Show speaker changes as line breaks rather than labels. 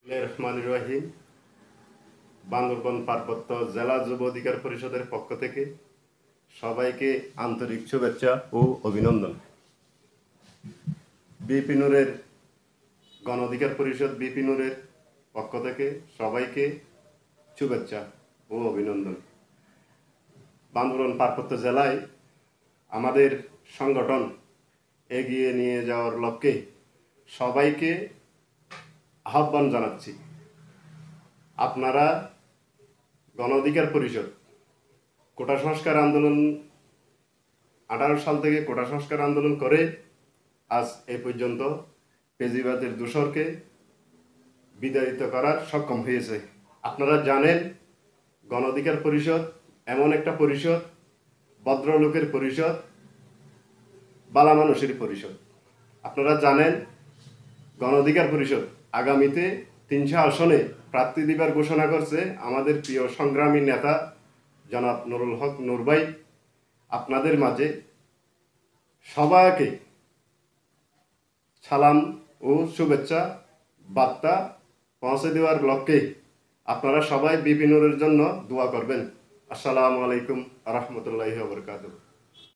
রহমানির রহিম। বান্দরবান পার্বত্য জেলা যুব অধিকার পরিষদের পক্ষ থেকে সবাইকে আন্তরিক শুভেচ্ছা ও অভিনন্দন। বিপিনুরের গণ অধিকার পরিষদ বিপিনুরের পক্ষ থেকে সবাইকে শুভেচ্ছা ও অভিনন্দন। বান্দরবান পার্বত্য জেলায় আমাদের সংগঠন এগিয়ে নিয়ে যাওয়ার লক্ষ্যে সবাইকে আহ্বান জানাচ্ছি। আপনারা গণ অধিকার পরিষদ কোটা সংস্কার আন্দোলন 18 সাল থেকে কোটা সংস্কার আন্দোলন করে আজ এ পর্যন্ত ফেজিবাদের দোসরকে বিতাড়িত করার সক্ষম হয়েছে। আপনারা জানেন গণ অধিকার পরিষদ এমন একটা পরিষদ, ভদ্রলোকের পরিষদ, বালা মানুষের পরিষদ। আপনারা জানেন গণ অধিকার পরিষদ আগামীতে 300 আসনে প্রার্থী দিবার ঘোষণা করছে আমাদের প্রিয় সংগ্রামী নেতা জনাব নুরুল হক নূর ভাই। আপনাদের মাঝে সবাইকে সালাম ও শুভেচ্ছা বার্তা পৌঁছে দেওয়ার লক্ষ্যে আপনারা সবাই বিপিনুরের জন্য দোয়া করবেন। আসসালামু আলাইকুম ওয়া রাহমাতুল্লাহি ওয়া বারাকাতুহু।